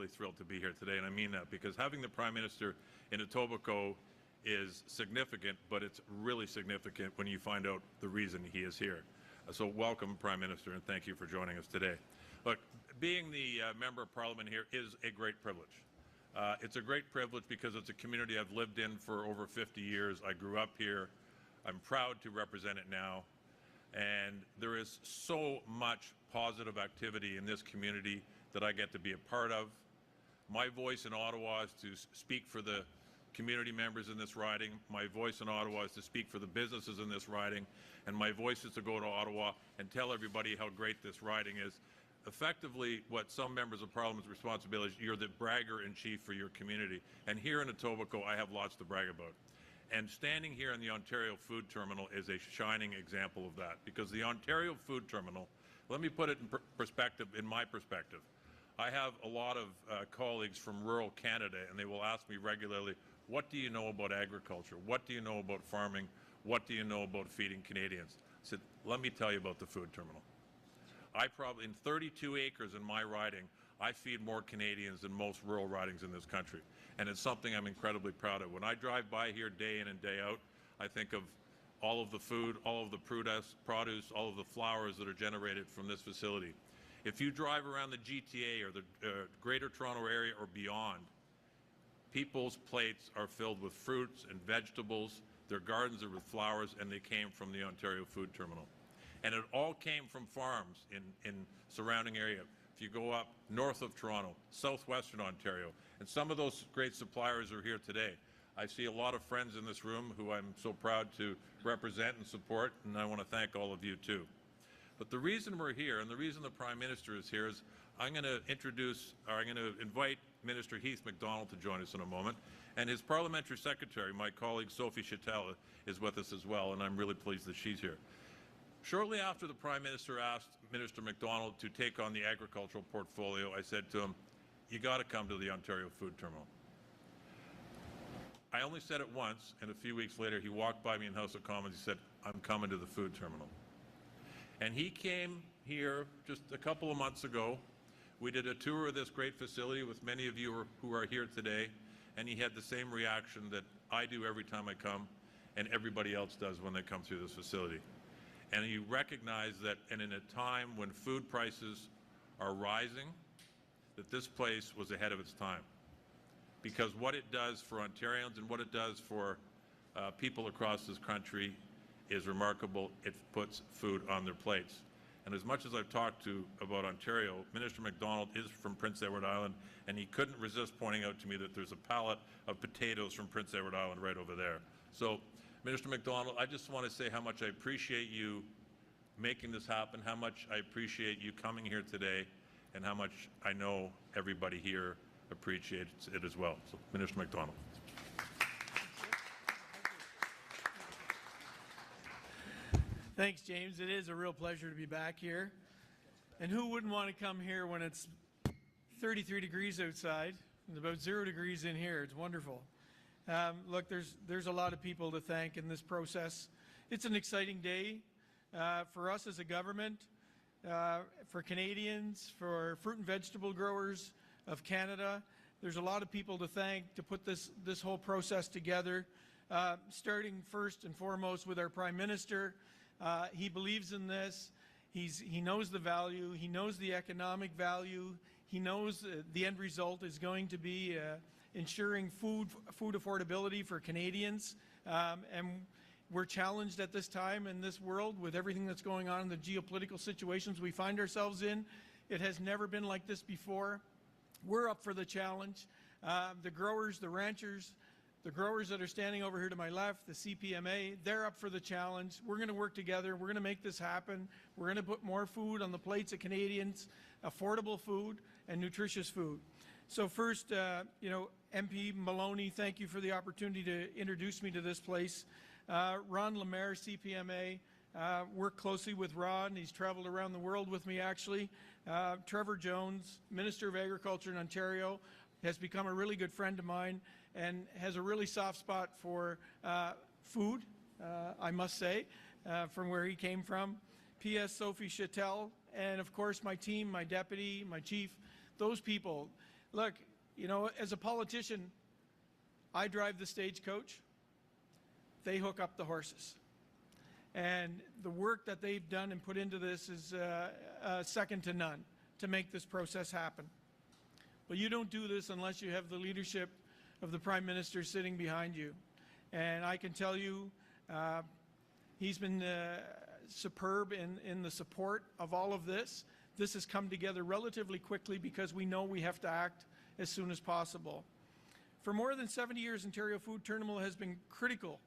really thrilled to be here today, and I mean that because having the Prime Minister in Etobicoke is significant, but it's really significant when you find out the reason he is here. So welcome, Prime Minister, and thank you for joining us today. Look, being the Member of Parliament here is a great privilege. It's a great privilege because it's a community I've lived in for over 50 years. I grew up here. I'm proud to represent it now. And there is so much positive activity in this community that I get to be a part of. My voice in Ottawa is to speak for the community members in this riding. My voice in Ottawa is to speak for the businesses in this riding. And my voice is to go to Ottawa and tell everybody how great this riding is. Effectively, what some members of Parliament's responsibility is, you're the bragger-in-chief for your community. And here in Etobicoke, I have lots to brag about. And standing here in the Ontario Food Terminal is a shining example of that, because the Ontario Food Terminal, let me put it in perspective, in my perspective. I have a lot of colleagues from rural Canada, and they will ask me regularly, what do you know about agriculture? What do you know about farming? What do you know about feeding Canadians? I said, let me tell you about the food terminal. I probably, in 32 acres in my riding, I feed more Canadians than most rural ridings in this country. And it's something I'm incredibly proud of. When I drive by here day in and day out, I think of all of the food, all of the produce, all of the flowers that are generated from this facility. If you drive around the GTA or the Greater Toronto Area or beyond, people's plates are filled with fruits and vegetables, their gardens are with flowers, and they came from the Ontario Food Terminal. And it all came from farms in surrounding area. If you go up north of Toronto, southwestern Ontario, and some of those great suppliers are here today. I see a lot of friends in this room who I'm so proud to represent and support, and I want to thank all of you too. But the reason we're here, and the reason the Prime Minister is here, is I'm going to invite Minister Heath MacDonald to join us in a moment, and his Parliamentary Secretary, my colleague Sophie Chattel, is with us as well, and I'm really pleased that she's here. Shortly after the Prime Minister asked Minister MacDonald to take on the agricultural portfolio, I said to him, you got to come to the Ontario Food Terminal. I only said it once, and a few weeks later he walked by me in House of Commons. He said, I'm coming to the food terminal. And he came here just a couple of months ago. We did a tour of this great facility with many of you who are here today, and he had the same reaction that I do every time I come and everybody else does when they come through this facility. And he recognized that, and in a time when food prices are rising, that this place was ahead of its time. Because what it does for Ontarians and what it does for people across this country is remarkable. It puts food on their plates. And as much as I've talked about Ontario, Minister MacDonald is from Prince Edward Island, and he couldn't resist pointing out to me that there's a pallet of potatoes from Prince Edward Island right over there. So, Minister MacDonald, I just want to say how much I appreciate you making this happen, how much I appreciate you coming here today, and how much I know everybody here appreciates it as well. So, Minister MacDonald. Thanks, James. It is a real pleasure to be back here. And who wouldn't want to come here when it's 33 degrees outside and about 0 degrees in here? It's wonderful. Look, there's a lot of people to thank in this process. It's an exciting day for us as a government, for Canadians, for fruit and vegetable growers of Canada. There's a lot of people to thank to put this whole process together, starting first and foremost with our Prime Minister. He believes in this. He knows the value. He knows the economic value. He knows the end result is going to be ensuring food affordability for Canadians. And we're challenged at this time in this world with everything that's going on in the geopolitical situations we find ourselves in. It has never been like this before. We're up for the challenge. The growers, the ranchers, the growers that are standing over here to my left, the CPMA, they're up for the challenge. We're going to work together. We're going to make this happen. We're going to put more food on the plates of Canadians, affordable food and nutritious food. So first, MP Maloney, thank you for the opportunity to introduce me to this place. Ron Lemaire, CPMA, worked closely with Ron. He's traveled around the world with me, actually. Trevor Jones, Minister of Agriculture in Ontario, has become a really good friend of mine and has a really soft spot for food, I must say, from where he came from. P.S. Sophie Chattel, and of course my team, my deputy, my chief, those people, Look, you know, as a politician, I drive the stagecoach. They hook up the horses. And the work that they've done and put into this is second to none to make this process happen. But you don't do this unless you have the leadership of the Prime Minister sitting behind you. And I can tell you, he's been superb in the support of all of this. This has come together relatively quickly because we know we have to act as soon as possible. For more than 70 years, Ontario Food Terminal has been critical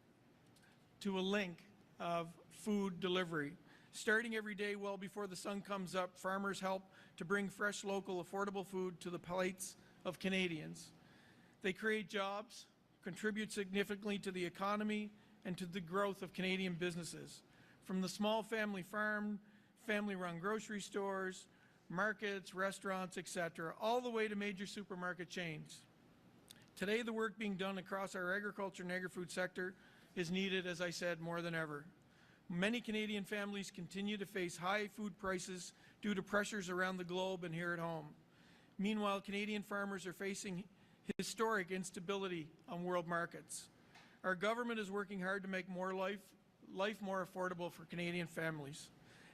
to a link of food delivery. Starting every day well before the sun comes up, farmers help to bring fresh, local, affordable food to the plates of Canadians. They create jobs, contribute significantly to the economy and to the growth of Canadian businesses. From the small family farm, family-run grocery stores, markets, restaurants, etc., all the way to major supermarket chains. Today, the work being done across our agriculture and agri-food sector is needed, as I said, more than ever. Many Canadian families continue to face high food prices due to pressures around the globe and here at home. Meanwhile, Canadian farmers are facing historic instability on world markets. Our government is working hard to make life more affordable for Canadian families.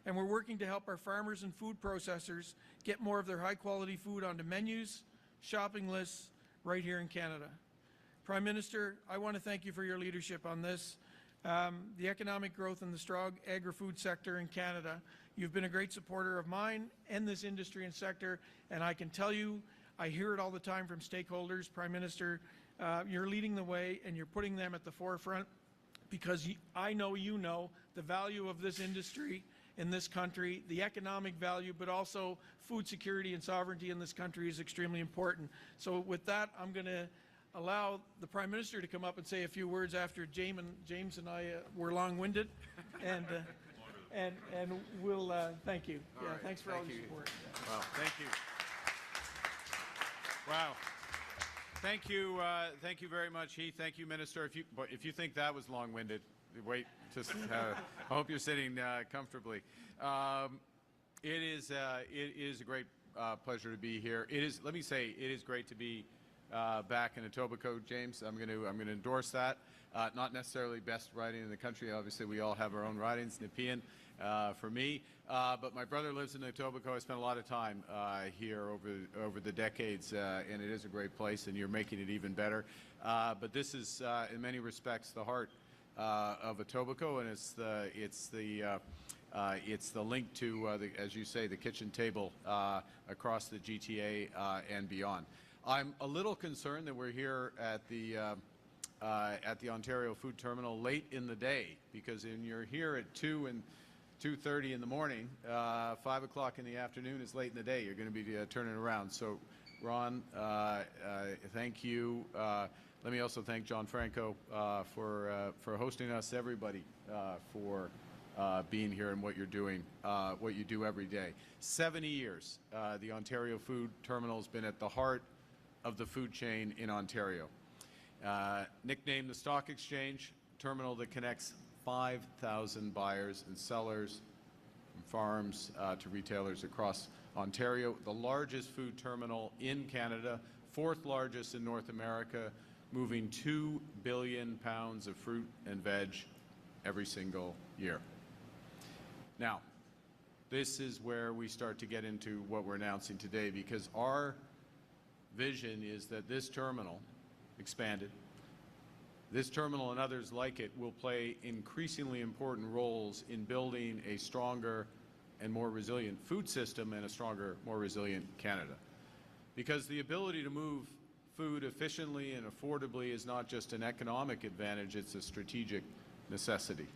And we're working to help our farmers and food processors get more of their high-quality food onto menus, shopping lists, right here in Canada. Prime Minister, I want to thank you for your leadership on this. The economic growth in the strong agri-food sector in Canada. You've been a great supporter of mine and this industry and sector, and I can tell you, I hear it all the time from stakeholders. Prime Minister, you're leading the way and you're putting them at the forefront because I know you know the value of this industry in this country, the economic value, but also food security and sovereignty in this country is extremely important. So with that, I'm going to allow the Prime Minister to come up and say a few words after James and I were long-winded, and we'll thank you. All right. Thanks for all your support. Wow, thank you. Wow. Thank you very much, Heath. Thank you, Minister. If you think that was long-winded, wait. Just I hope you're sitting comfortably. It is a great pleasure to be here. Let me say, it is great to be back in Etobicoke, James. I'm going to endorse that. Not necessarily best riding in the country. Obviously, we all have our own ridings. Nepean for me, but my brother lives in Etobicoke. I spent a lot of time here over the decades, and it is a great place. And you're making it even better. But this is, in many respects, the heart of Etobicoke, and it's the link to, as you say, the kitchen table across the GTA and beyond. I'm a little concerned that we're here at the Ontario Food Terminal late in the day, because when you're here at 2 and 2:30 in the morning, 5 o'clock in the afternoon is late in the day. You're going to be turning around. So, Ron, thank you. Let me also thank John Franco for hosting us, everybody for being here and what you're doing, what you do every day. 70 years, the Ontario Food Terminal has been at the heart of the food chain in Ontario. Nicknamed the Stock Exchange, terminal that connects 5,000 buyers and sellers from farms to retailers across Ontario. The largest food terminal in Canada, 4th largest in North America, moving 2 billion pounds of fruit and veg every single year. Now, this is where we start to get into what we're announcing today, because our vision is that this terminal, expanded, this terminal and others like it will play increasingly important roles in building a stronger and more resilient food system and a stronger, more resilient Canada. Because the ability to move food efficiently and affordably is not just an economic advantage, it's a strategic necessity.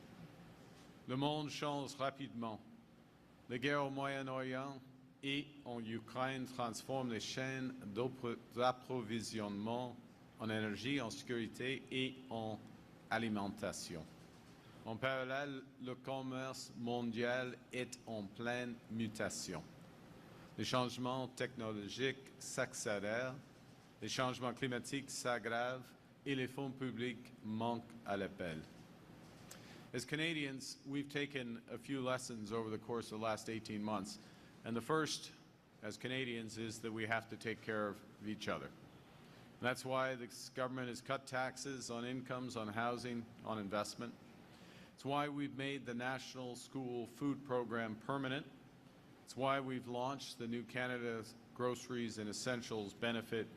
Le monde change rapidement. Les guerres au Moyen-Orient et en Ukraine transforment les chaînes d'approvisionnement en énergie, en sécurité et en alimentation. En parallèle, le commerce mondial est en pleine mutation. Les changements technologiques s'accélèrent, les changements climatiques s'aggravent et les fonds publics manquent à l'appel. As Canadians, we've taken a few lessons over the course of the last 18 months. And the first, as Canadians, is that we have to take care of of each other. And that's why this government has cut taxes on incomes, on housing, on investment. It's why we've made the National School Food Program permanent. It's why we've launched the new Canada Groceries and Essentials benefit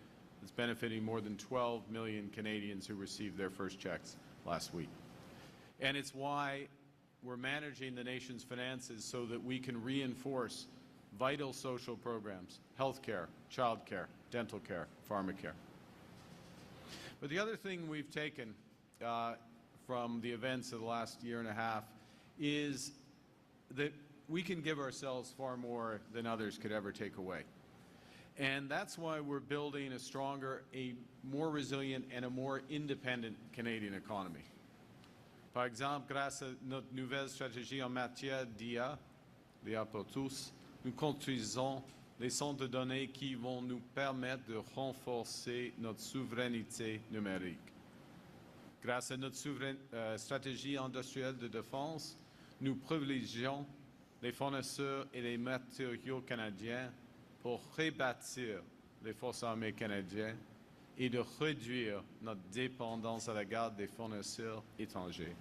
that's benefiting more than 12 million Canadians who received their first checks last week. And it's why we're managing the nation's finances so that we can reinforce vital social programs, health care, child care, dental care, pharmacare. But the other thing we've taken from the events of the last year and a half is that we can give ourselves far more than others could ever take away. And that's why we're building a stronger, a more resilient, and a more independent Canadian economy. Par exemple, grâce à notre nouvelle stratégie en matière d'IA, l'IA pour tous, nous construisons des centres de données qui vont nous permettre de renforcer notre souveraineté numérique. Grâce à notre stratégie industrielle de défense, nous privilégions les fournisseurs et les matériaux canadiens pour rebâtir les forces armées canadiennes et de réduire notre dépendance à l'égard des fournisseurs étrangers.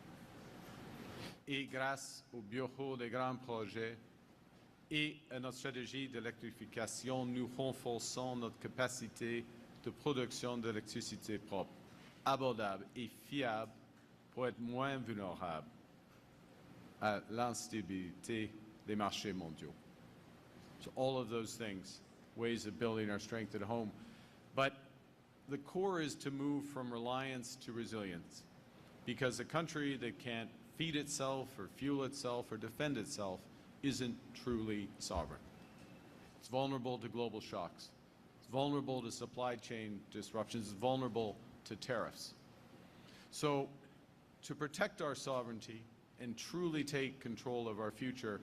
Et grâce au Bureau des grands projets et à notre stratégie d'électrification, nous renforçons notre capacité de production d'électricité propre, abordable et fiable pour être moins vulnérable à l'instabilité des marchés mondiaux. So all of those things, ways of building our strength at home. But the core is to move from reliance to resilience, because a country that can't feed itself or fuel itself or defend itself isn't truly sovereign. It's vulnerable to global shocks. It's vulnerable to supply chain disruptions. It's vulnerable to tariffs. So to protect our sovereignty and truly take control of our future,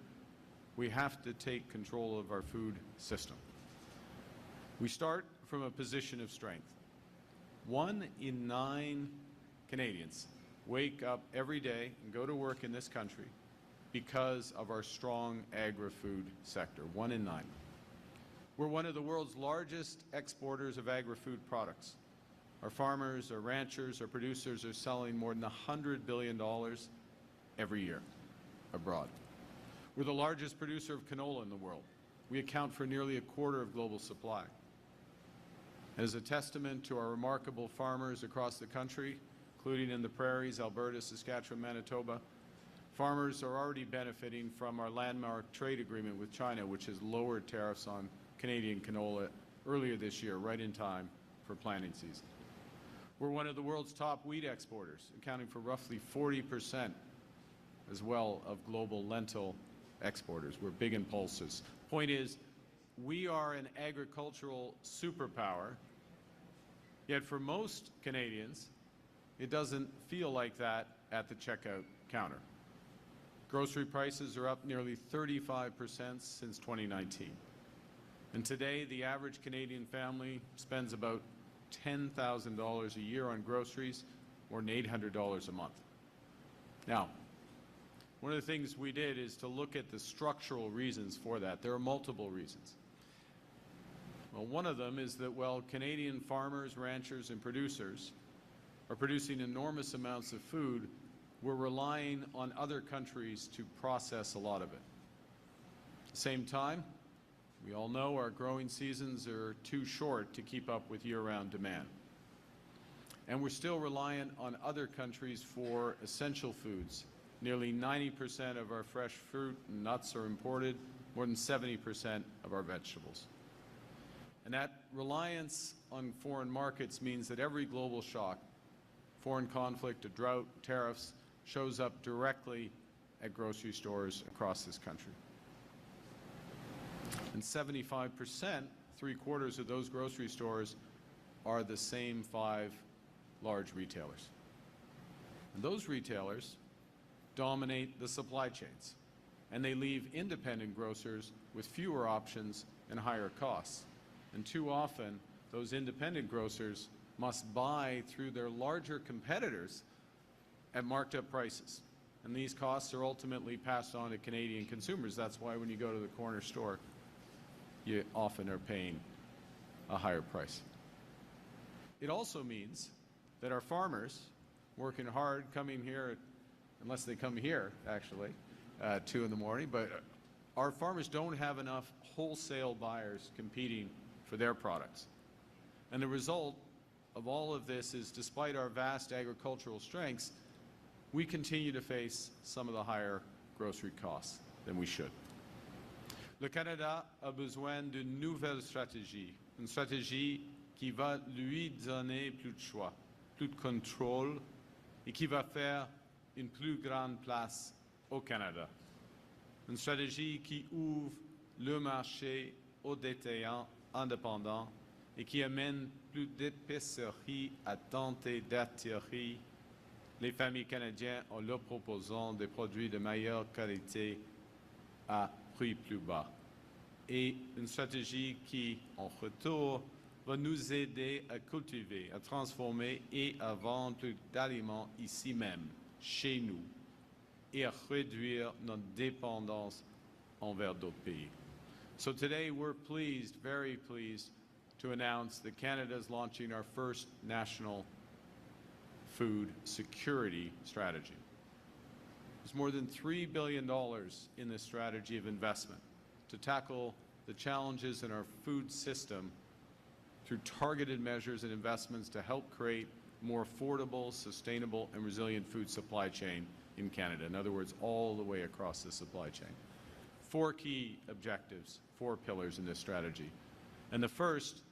we have to take control of our food system. We start from a position of strength. 1 in 9 Canadians wake up every day and go to work in this country because of our strong agri-food sector. 1 in 9. We're one of the world's largest exporters of agri-food products. Our farmers, our ranchers, our producers are selling more than $100 billion every year abroad. We're the largest producer of canola in the world. We account for nearly a quarter of global supply. As a testament to our remarkable farmers across the country, including in the prairies, Alberta, Saskatchewan, Manitoba, farmers are already benefiting from our landmark trade agreement with China, which has lowered tariffs on Canadian canola earlier this year, right in time for planting season. We're one of the world's top wheat exporters, accounting for roughly 40% as well of global lentil exporters. We're big in pulses. Point is, we are an agricultural superpower, yet for most Canadians, it doesn't feel like that at the checkout counter. Grocery prices are up nearly 35% since 2019. And today, the average Canadian family spends about $10,000 a year on groceries, or $800 a month. Now, one of the things we did is to look at the structural reasons for that. There are multiple reasons. Well, one of them is that while Canadian farmers, ranchers, and producers are producing enormous amounts of food, we're relying on other countries to process a lot of it. At the same time, we all know our growing seasons are too short to keep up with year-round demand. And we're still reliant on other countries for essential foods. Nearly 90% of our fresh fruit and nuts are imported, more than 70% of our vegetables. And that reliance on foreign markets means that every global shock, foreign conflict, a drought, tariffs, shows up directly at grocery stores across this country. And 75%, 3/4 of those grocery stores, are the same 5 large retailers. And those retailers dominate the supply chains, and they leave independent grocers with fewer options and higher costs. And too often, those independent grocers must buy through their larger competitors at marked up prices. And these costs are ultimately passed on to Canadian consumers. That's why when you go to the corner store, you often are paying a higher price. It also means that our farmers, working hard, coming here, unless they come here, actually, at 2 in the morning, but our farmers don't have enough wholesale buyers competing for their products. And the result of all of this is, despite our vast agricultural strengths, we continue to face some of the higher grocery costs than we should. Le Canada a besoin d'une nouvelle stratégie, une stratégie qui va lui donner plus de choix, plus de contrôle et qui va faire une plus grande place au Canada. Une stratégie qui ouvre le marché aux détaillants indépendants et qui amène plus d'épiceries à tenter d'attirer les familles canadiennes en leur proposant des produits de meilleure qualité à prix plus bas. Et une stratégie qui, en retour, va nous aider à cultiver, à transformer et à vendre plus d'aliments ici même, chez nous, et à réduire notre dépendance envers d'autres pays. So today we're pleased, very pleased, to announce that Canada is launching our first national food security strategy. There's more than $3 billion in this strategy of investment to tackle the challenges in our food system through targeted measures and investments to help create more affordable, sustainable, and resilient food supply chain in Canada. In other words, all the way across the supply chain. 4 key objectives, 4 pillars in this strategy. And the first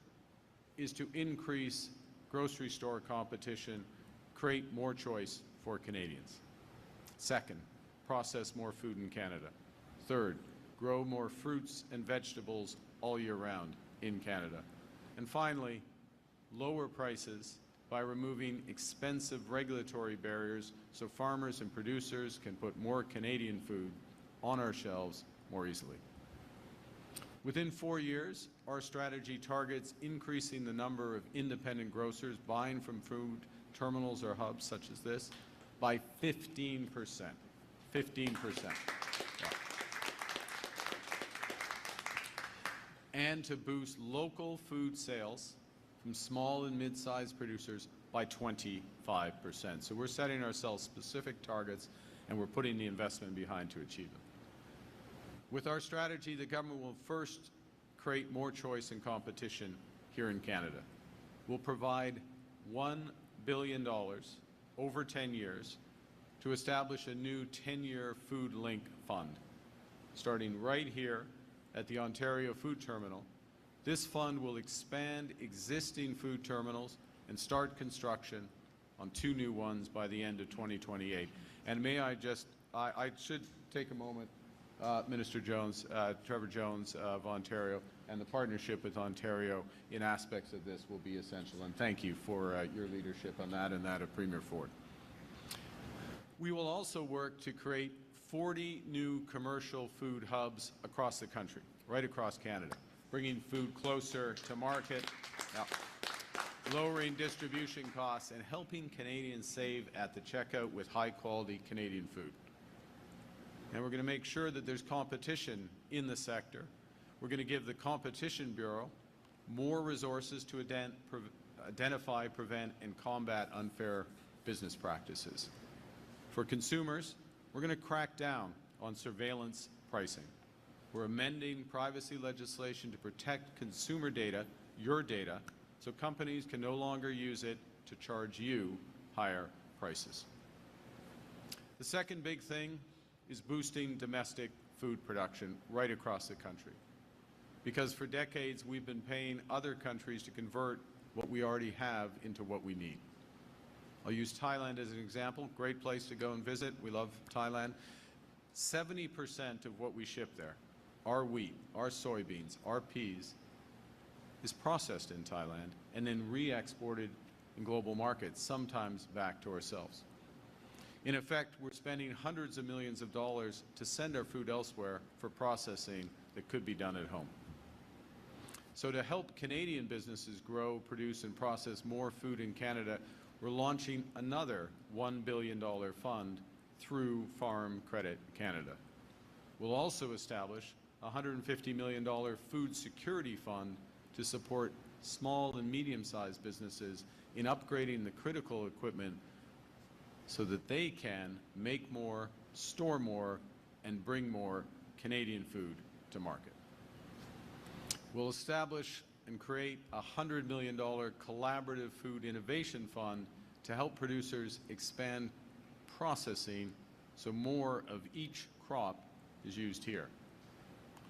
is to increase grocery store competition, create more choice for Canadians. Second, process more food in Canada. Third, grow more fruits and vegetables all year round in Canada. And finally, lower prices by removing expensive regulatory barriers so farmers and producers can put more Canadian food on our shelves more easily. Within 4 years, our strategy targets increasing the number of independent grocers buying from food terminals or hubs such as this by 15%. 15%. Yeah. And to boost local food sales from small and mid-sized producers by 25%. So we're setting ourselves specific targets, and we're putting the investment behind to achieve them. With our strategy, the government will first create more choice and competition here in Canada. We'll provide $1 billion over 10 years to establish a new 10-year Food Link Fund, starting right here at the Ontario Food Terminal. This fund will expand existing food terminals and start construction on 2 new ones by the end of 2028. And may I just, I should take a moment, Minister Jones, Trevor Jones of Ontario, and the partnership with Ontario in aspects of this will be essential. And thank you for your leadership on that and that of Premier Ford. We will also work to create 40 new commercial food hubs across the country, right across Canada, bringing food closer to market, lowering distribution costs, and helping Canadians save at the checkout with high-quality Canadian food. And we're going to make sure that there's competition in the sector. We're going to give the Competition Bureau more resources to identify, prevent, and combat unfair business practices. For consumers, we're going to crack down on surveillance pricing. We're amending privacy legislation to protect consumer data, your data, so companies can no longer use it to charge you higher prices. The second big thing is boosting domestic food production right across the country. Because for decades, we've been paying other countries to convert what we already have into what we need. I'll use Thailand as an example. Great place to go and visit. We love Thailand. 70% of what we ship there, our wheat, our soybeans, our peas, is processed in Thailand and then re-exported in global markets, sometimes back to ourselves. In effect, we're spending hundreds of millions of dollars to send our food elsewhere for processing that could be done at home. So to help Canadian businesses grow, produce, and process more food in Canada, we're launching another $1 billion fund through Farm Credit Canada. We'll also establish a $150 million food security fund to support small and medium-sized businesses in upgrading the critical equipment so that they can make more, store more, and bring more Canadian food to market. We'll establish and create a $100 million collaborative food innovation fund to help producers expand processing so more of each crop is used here.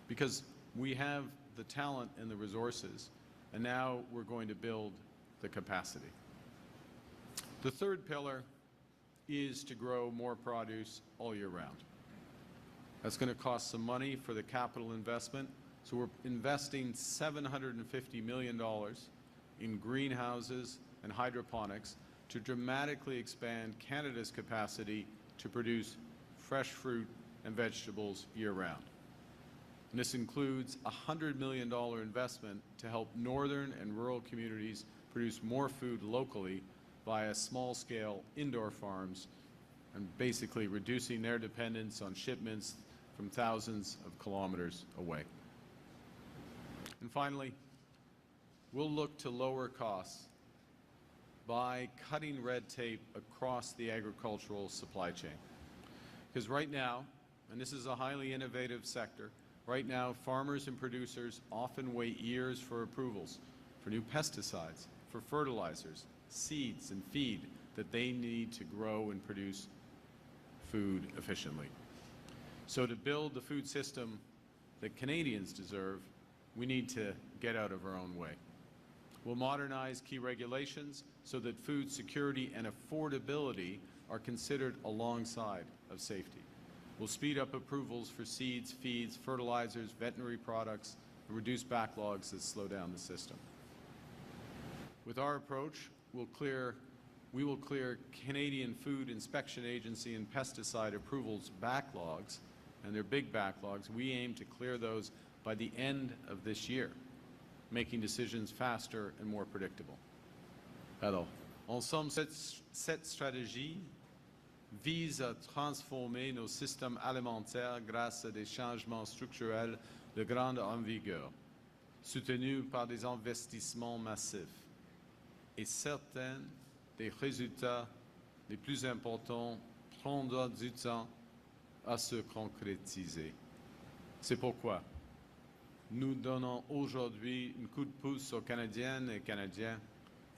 Because we have the talent and the resources, and now we're going to build the capacity. The third pillar is to grow more produce all year round. That's going to cost some money for the capital investment, so we're investing $750 million in greenhouses and hydroponics to dramatically expand Canada's capacity to produce fresh fruit and vegetables year-round. And this includes a $100 million investment to help northern and rural communities produce more food locally via small-scale indoor farms and basically reducing their dependence on shipments from thousands of kilometers away. And finally, we'll look to lower costs by cutting red tape across the agricultural supply chain. Because right now, and this is a highly innovative sector, right now farmers and producers often wait years for approvals for new pesticides, for fertilizers, seeds, and feed that they need to grow and produce food efficiently. So to build the food system that Canadians deserve, we need to get out of our own way. We'll modernize key regulations so that food security and affordability are considered alongside of safety. We'll speed up approvals for seeds, feeds, fertilizers, veterinary products, and reduce backlogs that slow down the system. With our approach, we will clear Canadian Food Inspection Agency and pesticide approvals backlogs, and they're big backlogs. We aim to clear those by the end of this year, making decisions faster and more predictable. Alors, en somme, cette stratégie vise à transformer nos systèmes alimentaires grâce à des changements structurels de grande envergure, soutenus par des investissements massifs. Et certains des résultats les plus importants prendront du temps à se concrétiser. C'est pourquoi nous donnons aujourd'hui un coup de pouce aux Canadiennes et Canadiens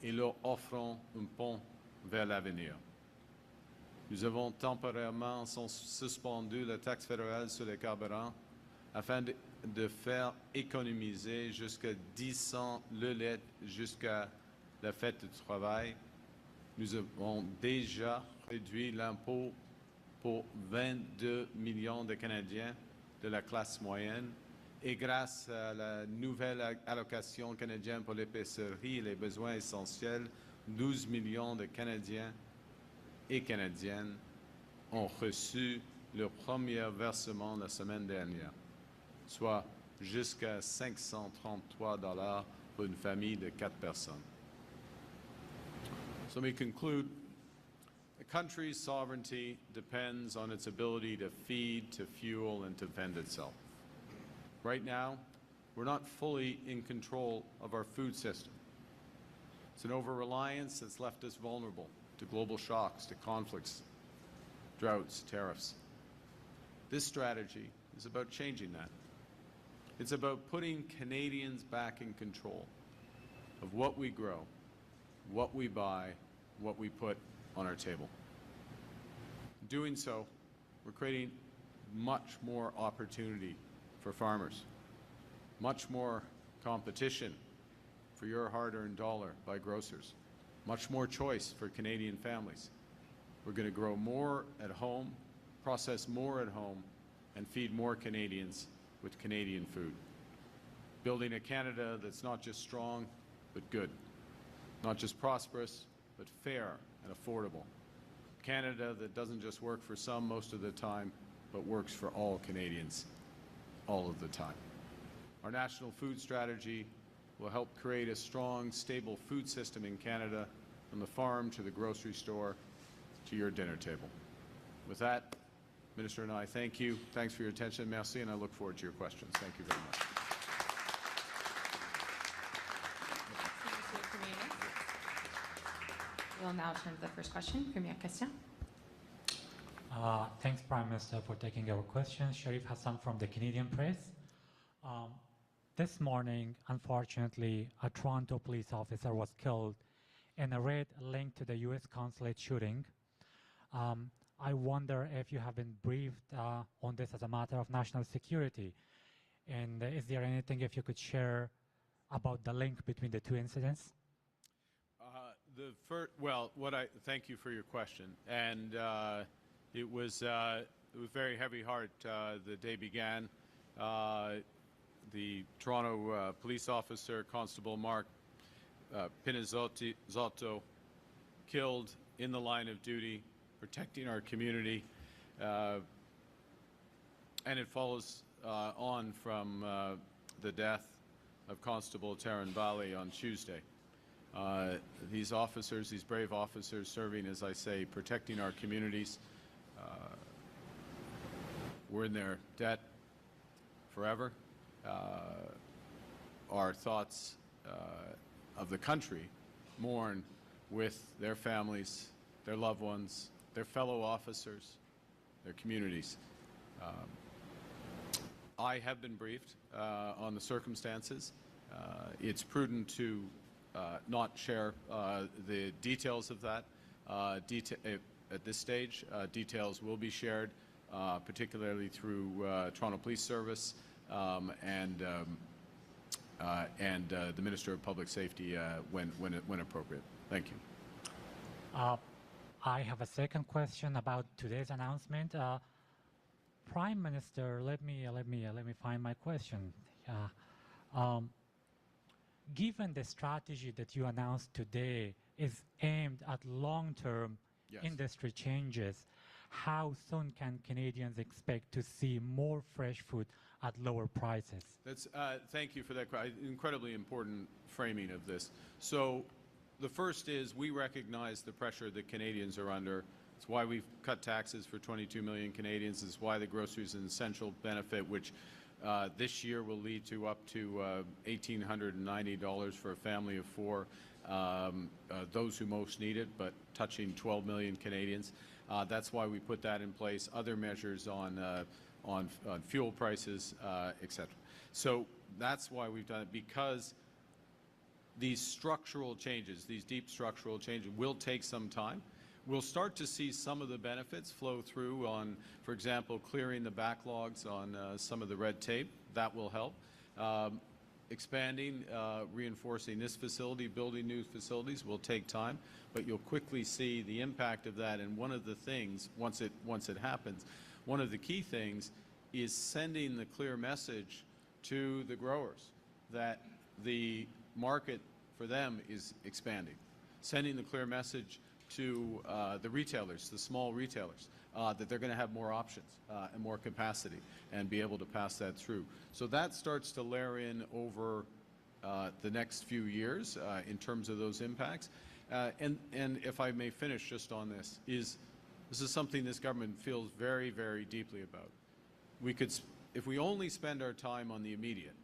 et leur offrons un pont vers l'avenir. Nous avons temporairement suspendu la taxe fédérale sur les carburants afin de faire économiser jusqu'à 10 cents le litre jusqu'à la fête du travail. Nous avons déjà réduit l'impôt pour 22 millions de Canadiens de la classe moyenne et grâce à la nouvelle allocation canadienne pour l'épicerie et les besoins essentiels, 12 millions de Canadiens et Canadiennes ont reçu leur premier versement la semaine dernière, soit jusqu'à 533 $ pour une famille de 4 personnes. So let me conclude. A country's sovereignty depends on its ability to feed, to fuel, and to fend itself. Right now, we're not fully in control of our food system. It's an over-reliance that's left us vulnerable to global shocks, to conflicts, droughts, tariffs. This strategy is about changing that. It's about putting Canadians back in control of what we grow, what we buy, what we put on our table. Doing so, we're creating much more opportunity for farmers, much more competition for your hard-earned dollar by grocers, much more choice for Canadian families. We're going to grow more at home, process more at home, and feed more Canadians with Canadian food. Building a Canada that's not just strong, but good. Not just prosperous, but fair and affordable. Canada that doesn't just work for some most of the time, but works for all Canadians all of the time. Our national food strategy will help create a strong, stable food system in Canada, from the farm to the grocery store to your dinner table. With that, Minister and I thank you. Thanks for your attention. Merci, and I look forward to your questions. Thank you very much. We'll now turn to the first question. Premier Christian. Thanks, Prime Minister, for taking our question. Sharif Hassan from the Canadian Press. This morning, unfortunately, a Toronto police officer was killed in a raid linked to the U.S. consulate shooting. I wonder if you have been briefed on this as a matter of national security. And is there anything if you could share about the link between the two incidents? Thank you for your question. And it was very heavy heart. The day began. The Toronto police officer, Constable Mark Pinizzotto, killed in the line of duty, protecting our community. And it follows on from the death of Constable Taryn Bali on Tuesday. These officers, these brave officers serving, as I say, protecting our communities, we're in their debt forever. Our thoughts of the country mourn with their families, their loved ones, their fellow officers, their communities. I have been briefed on the circumstances. It's prudent to not share the details of that. At this stage, details will be shared, particularly through Toronto Police Service and the Minister of Public Safety when appropriate. Thank you. I have a second question about today's announcement. Prime Minister, let me find my question. Given the strategy that you announced today is aimed at long-term industry changes, how soon can Canadians expect to see more fresh food at lower prices? Thank you for that incredibly important framing of this. So the first is we recognize the pressure that Canadians are under. It's why we've cut taxes for 22 million Canadians. It's why the grocery is an essential benefit, which this year will lead to up to $1,890 for a family of four, those who most need it, but touching 12 million Canadians. That's why we put that in place. Other measures on fuel prices, etc. So that's why we've done it, because these structural changes, these deep structural changes, will take some time. We'll start to see some of the benefits flow through on, for example, clearing the backlogs on some of the red tape. That will help. Expanding, reinforcing this facility, building new facilities will take time, but you'll quickly see the impact of that. And one of the things, once it happens, one of the key things is sending the clear message to the growers that the market for them is expanding. Sending the clear message to the retailers, the small retailers, that they're going to have more options and more capacity and be able to pass that through. So that starts to layer in over the next few years in terms of those impacts. And if I may finish just on this is something this government feels very, very deeply about. If we only spend our time on the immediate,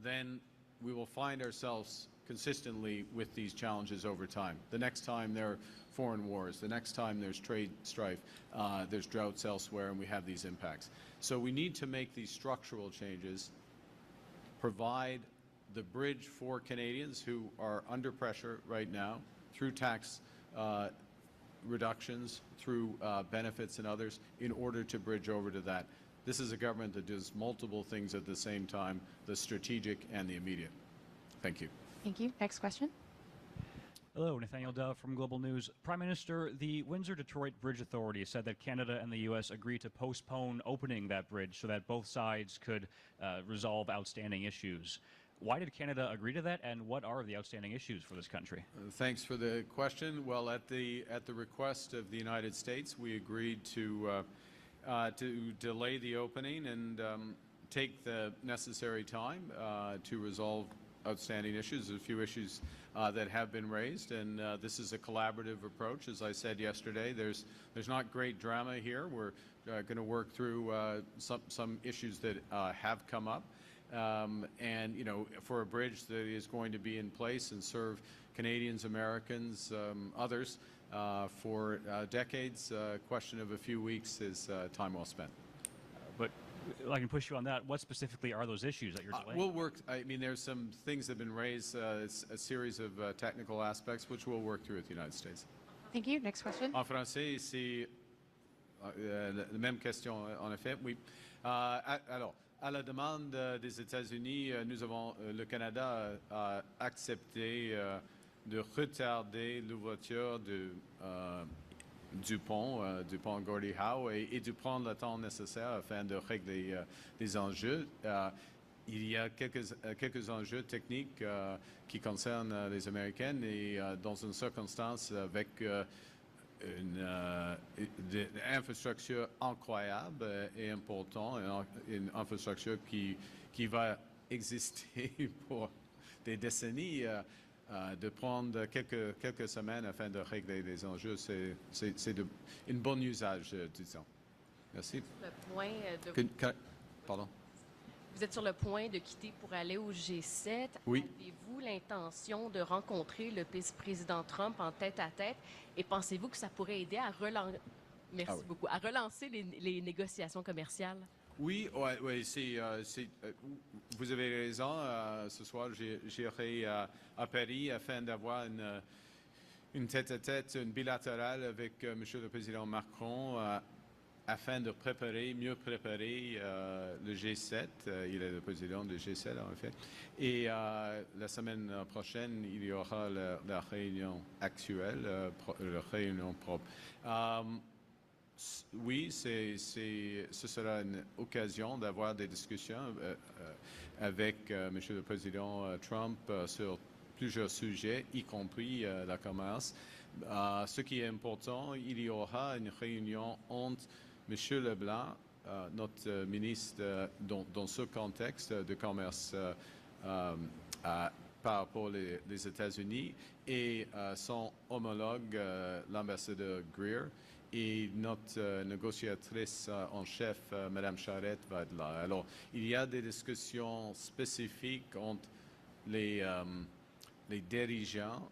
then we will find ourselves consistently with these challenges over time. The next time there are foreign wars, the next time there's trade strife, there's droughts elsewhere, and we have these impacts. So we need to make these structural changes, provide the bridge for Canadians who are under pressure right now through tax reductions, through benefits and others, in order to bridge over to that. This is a government that does multiple things at the same time, the strategic and the immediate. Thank you. Thank you. Next question. Hello, Nathaniel Dove from Global News. Prime Minister, the Windsor-Detroit Bridge Authority said that Canada and the U.S. agreed to postpone opening that bridge so that both sides could resolve outstanding issues. Why did Canada agree to that, and what are the outstanding issues for this country? Thanks for the question. Well, at the request of the United States, we agreed to delay the opening and take the necessary time to resolve outstanding issues. There's a few issues that have been raised, and this is a collaborative approach. As I said yesterday, there's not great drama here. We're going to work through some issues that have come up. And, you know, for a bridge that is going to be in place and serve Canadians, Americans, others for decades. Question of a few weeks is time well spent. But I can push you on that. What specifically are those issues that you're delaying? We'll work. I mean, there's some things that have been raised, it's a series of technical aspects, which we'll work through with the United States. Thank you. Next question. En français, c'est la même question, en effet. Oui. Alors, à la demande des États-Unis, nous avons, le Canada a accepté de retarder l'ouverture du pont Gordie Howe et de prendre le temps nécessaire afin de régler les enjeux. Il y a quelques enjeux techniques qui concernent les Américaines et dans une circonstance avec une infrastructure incroyable et importante, une infrastructure qui va exister pour des décennies, de prendre quelques semaines afin de régler les enjeux, c'est une bonne usage, disons. Merci. Le point Pardon? Vous êtes sur le point de quitter pour aller au G7. Oui. Avez-vous l'intention de rencontrer le vice-président Trump en tête-à-tête? Et pensez-vous que ça pourrait aider à relancer, à relancer les négociations commerciales? Oui, ouais, vous avez raison. Ce soir, j'irai à Paris afin d'avoir une tête-à-tête, une bilatérale avec Monsieur le Président Macron afin de mieux préparer le G7. Il est le président du G7, en fait. Et la semaine prochaine, il y aura la réunion actuelle, la réunion propre. Oui, ce sera une occasion d'avoir des discussions avec Monsieur le Président Trump sur plusieurs sujets, y compris la commerce. Ce qui est important, il y aura une réunion entre Monsieur Leblanc, notre ministre, dans ce contexte de commerce par rapport aux États-Unis, et son homologue, l'ambassadeur Greer. Et notre négociatrice en chef, Mme Charette, va être là. Alors, il y a des discussions spécifiques entre les dirigeants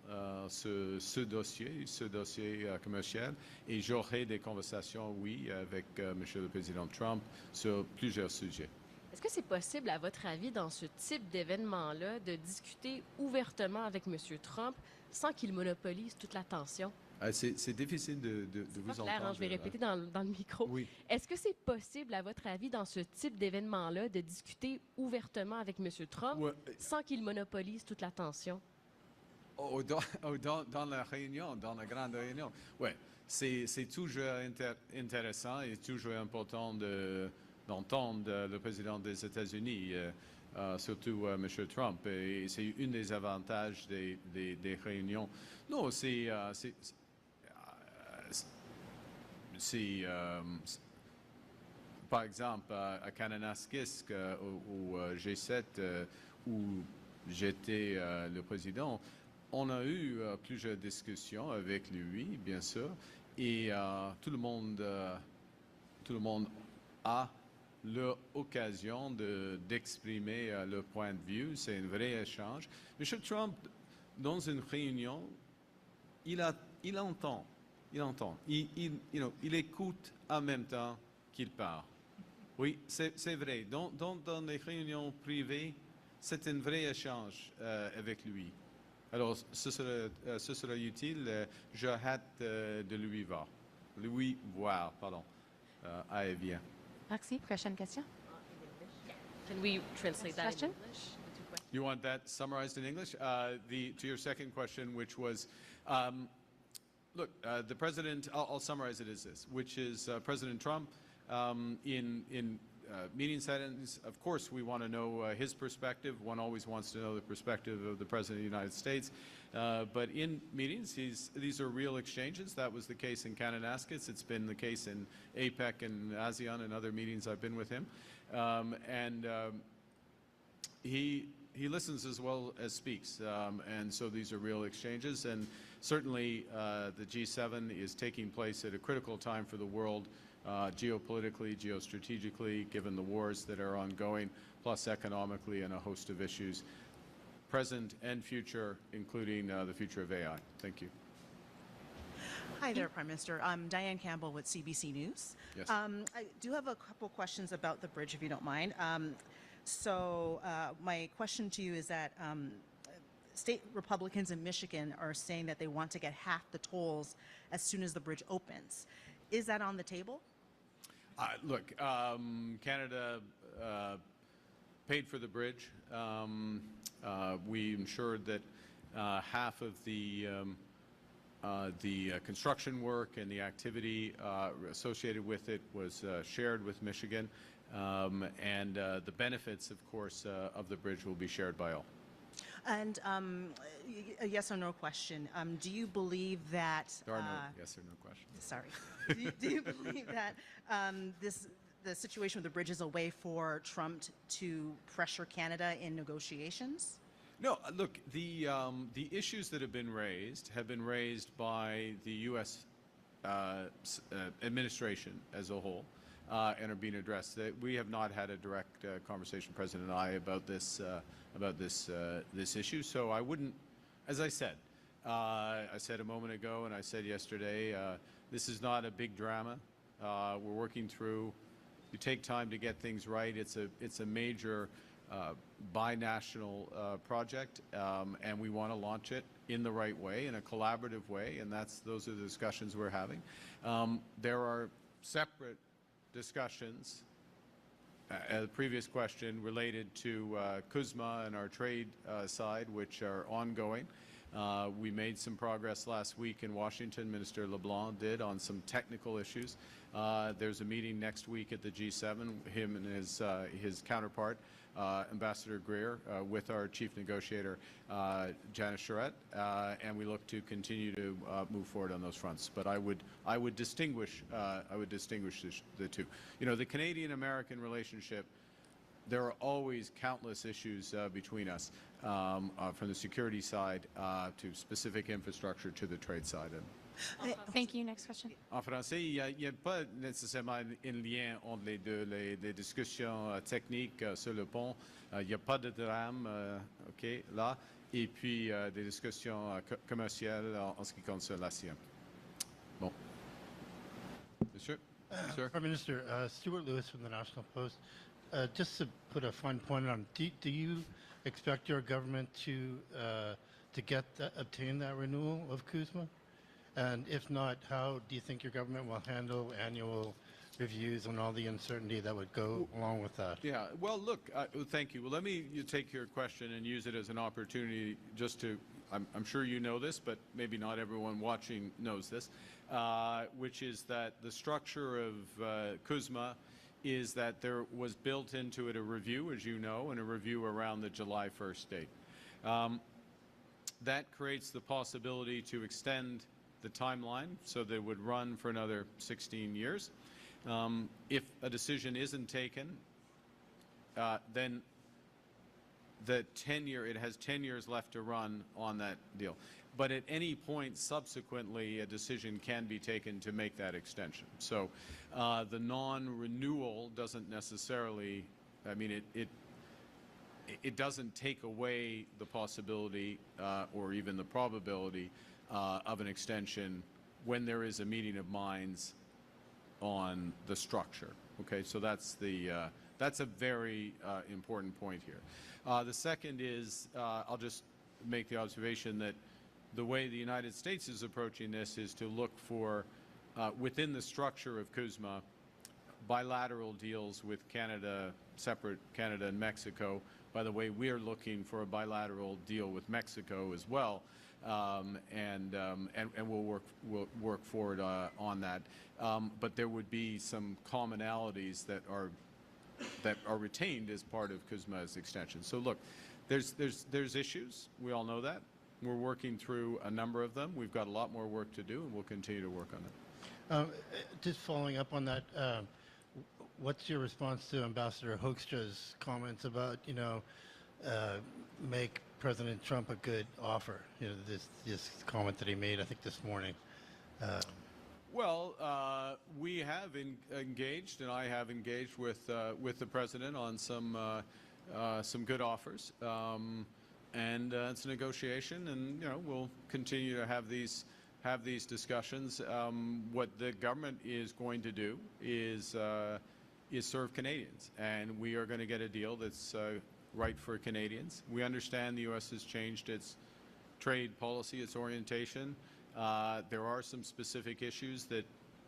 sur ce dossier commercial. Et j'aurai des conversations, oui, avec M. le Président Trump sur plusieurs sujets. Est-ce que c'est possible, à votre avis, dans ce type d'événement-là, de discuter ouvertement avec M. Trump sans qu'il monopolise toute l'attention? C'est difficile de vous pas clair, entendre. je vais répéter dans le micro. Oui. Est-ce que c'est possible, à votre avis, dans ce type d'événement-là, de discuter ouvertement avec M. Trump sans qu'il monopolise toute l'attention? Dans la réunion, dans la grande réunion. Oui, c'est toujours intéressant et toujours important d'entendre le président des États-Unis, surtout M. Trump. Et c'est un des avantages des réunions. Non, par exemple, à Kananaskis, au G7, où j'étais le président, on a eu plusieurs discussions avec lui, bien sûr, et tout le monde a l'occasion d'exprimer leur point de vue. C'est un vrai échange. M. Trump, dans une réunion, il entend. Il écoute en même temps qu'il parle. Oui, c'est vrai. Dans les réunions privées, c'est un vrai échange avec lui. Alors, ce sera utile. J'ai hâte de lui voir. À Evian. Merci. Prochaine question. Can we translate that Question? in English? The two questions. You want that summarized in English? To your second question, which was, look, the president. I'll summarize it as this, which is President Trump in meeting settings. Of course, we want to know his perspective. One always wants to know the perspective of the President of the United States. But in meetings, these are real exchanges. That was the case in Kananaskis. It's been the case in APEC and ASEAN and other meetings I've been with him. He listens as well as speaks, and so these are real exchanges. And certainly, the G7 is taking place at a critical time for the world, geopolitically, geostrategically, given the wars that are ongoing, plus economically, and a host of issues. present and future, including the future of AI. Thank you. Hi there, Prime Minister. I'm Diane Campbell with CBC News. Yes. I do have a couple questions about the bridge, if you don't mind. My question to you is that state Republicans in Michigan are saying that they want to get half the tolls as soon as the bridge opens. Is that on the table? Look, Canada paid for the bridge. We ensured that half of the construction work and the activity associated with it was shared with Michigan, and the benefits, of course, of the bridge will be shared by all. And a yes or no question. Do you believe that... There are no yes or no questions. Sorry. Do you believe that the situation with the bridge is a way for Trump to pressure Canada in negotiations? No, look, the issues that have been raised by the U.S. Administration as a whole and are being addressed. We have not had a direct conversation, President and I, about this issue. So I wouldn't, as I said a moment ago and I said yesterday, this is not a big drama. We're working through. You take time to get things right. It's a major binational project, and we want to launch it in the right way, in a collaborative way, and those are the discussions we're having. There are separate discussions, the previous question related to CUSMA and our trade side, which are ongoing. We made some progress last week in Washington. Minister LeBlanc did on some technical issues. There's a meeting next week at the G7, him and his counterpart, Ambassador Greer, with our chief negotiator, Janice Charette, and we look to continue to move forward on those fronts. But I would distinguish the two. You know, the Canadian-American relationship, there are always countless issues between us, from the security side to specific infrastructure to the trade side. Thank you. Next question. En français, il n'y a pas nécessairement un lien entre les deux, les discussions techniques sur le pont. Il n'y a pas de drame, OK, là, et puis des discussions commerciales en ce qui concerne l'ASEAN. Bon. Monsieur? Sir? Prime Minister, Stuart Lewis from the National Post. Just to put a fine point on, do you expect your government to obtain that renewal of CUSMA? And if not, how do you think your government will handle annual reviews and all the uncertainty that would go along with that? Yeah, well, look, thank you. Well, let me take your question and use it as an opportunity just to, I'm sure you know this, but maybe not everyone watching knows this, which is that the structure of CUSMA is that there was built into it a review, as you know, and a review around the July 1st date. That creates the possibility to extend the timeline so that it would run for another 16 years. If a decision isn't taken, then it has 10 years left to run on that deal. But at any point subsequently, a decision can be taken to make that extension. So the non-renewal doesn't necessarily, I mean, it doesn't take away the possibility or even the probability of an extension when there is a meeting of minds on the structure. Okay, so that's a very important point here. The second is, I'll just make the observation that the way the United States is approaching this is to look for, within the structure of CUSMA, bilateral deals with Canada, separate Canada and Mexico. By the way, we're looking for a bilateral deal with Mexico as well. And we'll work forward on that. But there would be some commonalities that are retained as part of CUSMA's extension. So look, there's issues. We all know that. We're working through a number of them. We've got a lot more work to do, and we'll continue to work on that. Just following up on that, what's your response to Ambassador Hoekstra's comments about, make President Trump a good offer? This comment that he made, I think, this morning. Well, we have engaged, and I have engaged with the president on some good offers. and it's a negotiation, and we'll continue to have these discussions. What the government is going to do is serve Canadians, and we are going to get a deal that's right for Canadians. We understand the U.S. has changed its trade policy, its orientation. There are some specific issues that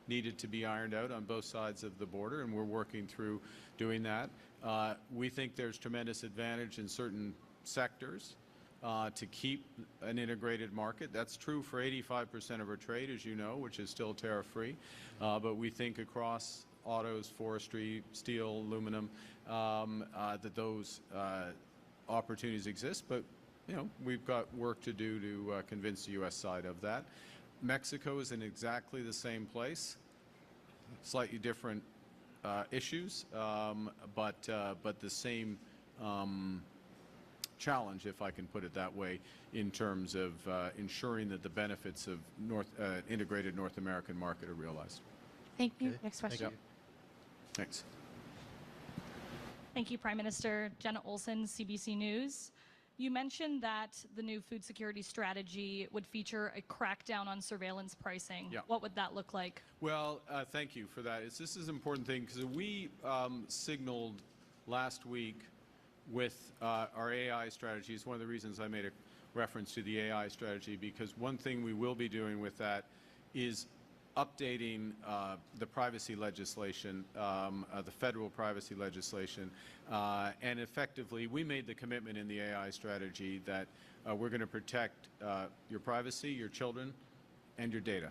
needed to be ironed out on both sides of the border, and we're working through doing that. We think there's tremendous advantage in certain sectors to keep an integrated market. That's true for 85% of our trade, as you know, which is still tariff-free. But we think across autos, forestry, steel, aluminum, that those opportunities exist. But we've got work to do to convince the U.S. side of that. Mexico is in exactly the same place, slightly different issues, but the same challenge, if I can put it that way, in terms of ensuring that the benefits of integrated North American market are realized. Thank you. Okay. Next question. Thanks. Thank you, Prime Minister. Jenna Olson, CBC News. You mentioned that the new food security strategy would feature a crackdown on surveillance pricing. Yeah. What would that look like? Well, thank you for that. This is an important thing because we signaled last week with our AI strategy. It's one of the reasons I made a reference to the AI strategy, because one thing we will be doing with that is updating the privacy legislation, the federal privacy legislation, and effectively we made the commitment in the AI strategy that we're going to protect your privacy, your children, and your data.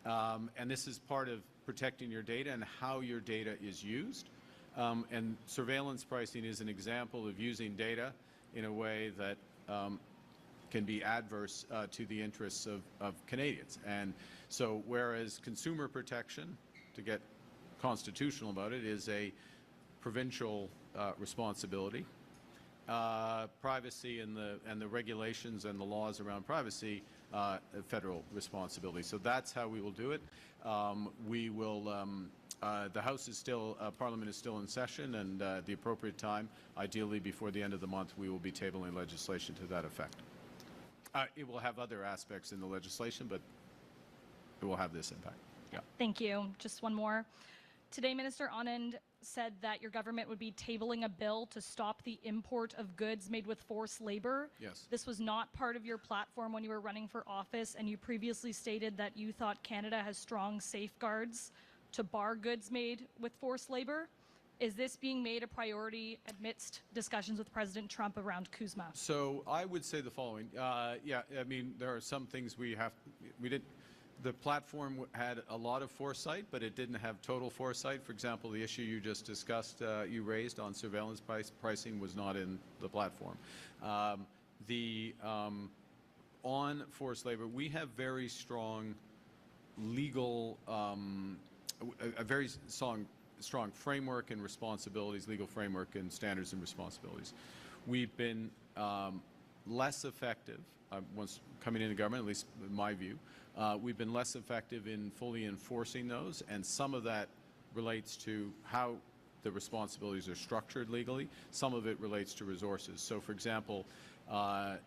And this is part of protecting your data and how your data is used. And surveillance pricing is an example of using data in a way that can be adverse to the interests of Canadians. And so whereas consumer protection, to get constitutional about it, is a provincial responsibility, privacy and the regulations and the laws around privacy, a federal responsibility. So that's how we will do it. We will. The House is still, Parliament is still in session, and the appropriate time, ideally before the end of the month, we will be tabling legislation to that effect. It will have other aspects in the legislation, but it will have this impact. Yeah. Thank you. Just one more. Today, Minister Anand said that your government would be tabling a bill to stop the import of goods made with forced labor. Yes. This was not part of your platform when you were running for office, and you previously stated that you thought Canada has strong safeguards to bar goods made with forced labor. Is this being made a priority amidst discussions with President Trump around CUSMA? So I would say the following. Yeah, I mean, there are some things we didn't. The platform had a lot of foresight, but it didn't have total foresight. For example, the issue you just discussed, you raised on surveillance pricing was not in the platform. On forced labor, we have very strong legal, a very strong framework and responsibilities, legal framework and standards and responsibilities. We've been less effective, once coming into government, at least in my view, we've been less effective in fully enforcing those, and some of that relates to how the responsibilities are structured legally. Some of it relates to resources. So, for example, I'll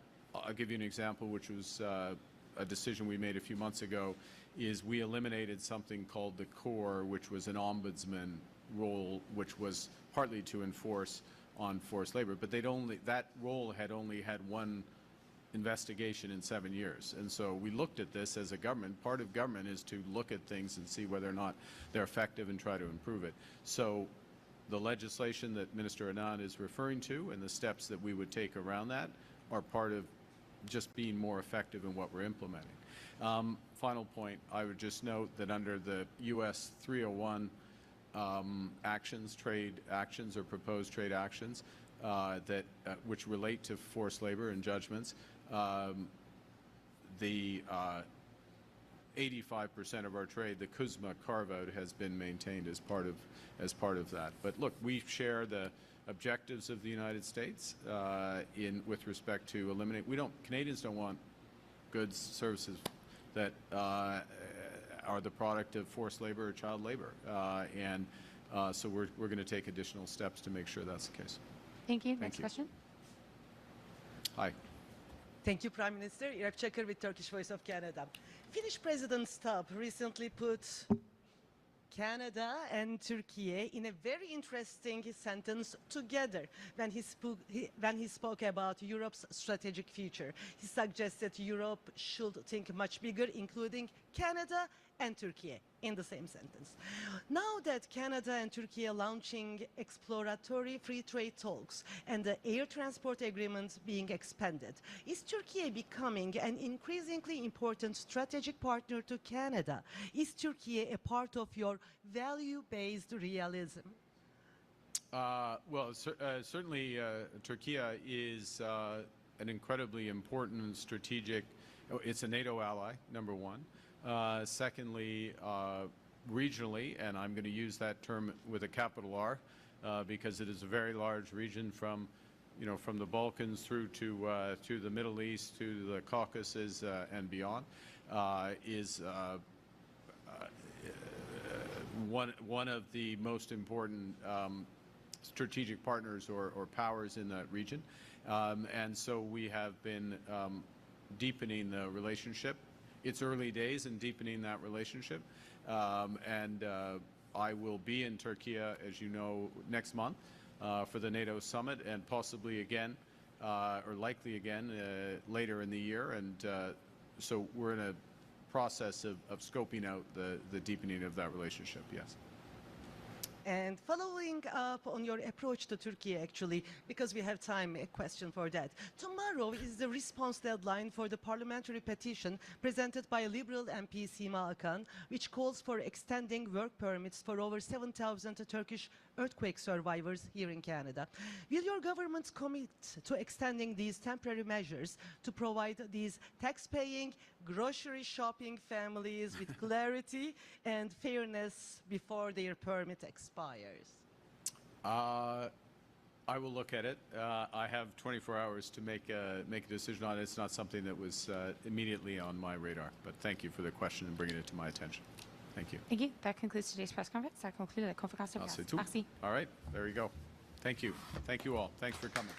give you an example, which was a decision we made a few months ago, is we eliminated something called the CORE, which was an ombudsman role, which was partly to enforce on forced labor. But that role had only had one investigation in 7 years. And so we looked at this as a government. Part of government is to look at things and see whether or not they're effective and try to improve it. So the legislation that Minister Anand is referring to and the steps that we would take around that are part of just being more effective in what we're implementing. Final point, I would just note that under the U.S. 301 trade actions or proposed trade actions which relate to forced labor and judgments, the 85% of our trade, the CUSMA carve-out, has been maintained as part of that. But look, we share the objectives of the United States with respect to eliminate. Canadians don't want goods, services that are the product of forced labor or child labor, so we're going to take additional steps to make sure that's the case. Thank you. Thank Next you. question. Hi. Thank you, Prime Minister. Iraq Çakır with Turkish Voice of Canada. Finnish President Stubb recently put Canada and Turkey in a very interesting sentence together when he spoke about Europe's strategic future. He suggested Europe should think much bigger, including Canada and Turkey in the same sentence. Now that Canada and Turkey are launching exploratory free trade talks and the air transport agreement being expanded, is Turkey becoming an increasingly important strategic partner to Canada? Is Turkey a part of your value-based realism? Certainly Turkey is an incredibly important strategic, it's a NATO ally, number one. Secondly, regionally, and I'm going to use that term with a capital R because it is a very large region from the Balkans through to the Middle East, to the Caucasus and beyond, is one of the most important strategic partners or powers in that region. And so we have been deepening the relationship. It's early days in deepening that relationship. I will be in Turkey, as you know, next month for the NATO summit, and possibly again, or likely again, later in the year. And so we're in a process of scoping out the deepening of that relationship, yes. And following up on your approach to Turkey, actually, because we have time, a question for that. Tomorrow is the response deadline for the parliamentary petition presented by Liberal MP Sima Akan, which calls for extending work permits for over 7,000 Turkish earthquake survivors here in Canada. Will your government commit to extending these temporary measures to provide these tax-paying, grocery shopping families with clarity and fairness before their permit expires? I will look at it. I have 24 hours to make a decision on it. It's not something that was immediately on my radar, but thank you for the question and bringing it to my attention. Thank you. Thank you. That concludes today's press conference. That concludes la conférence de presse. C'est tout. Merci. All right, there you go. Thank you. Thank you all. Thanks for coming.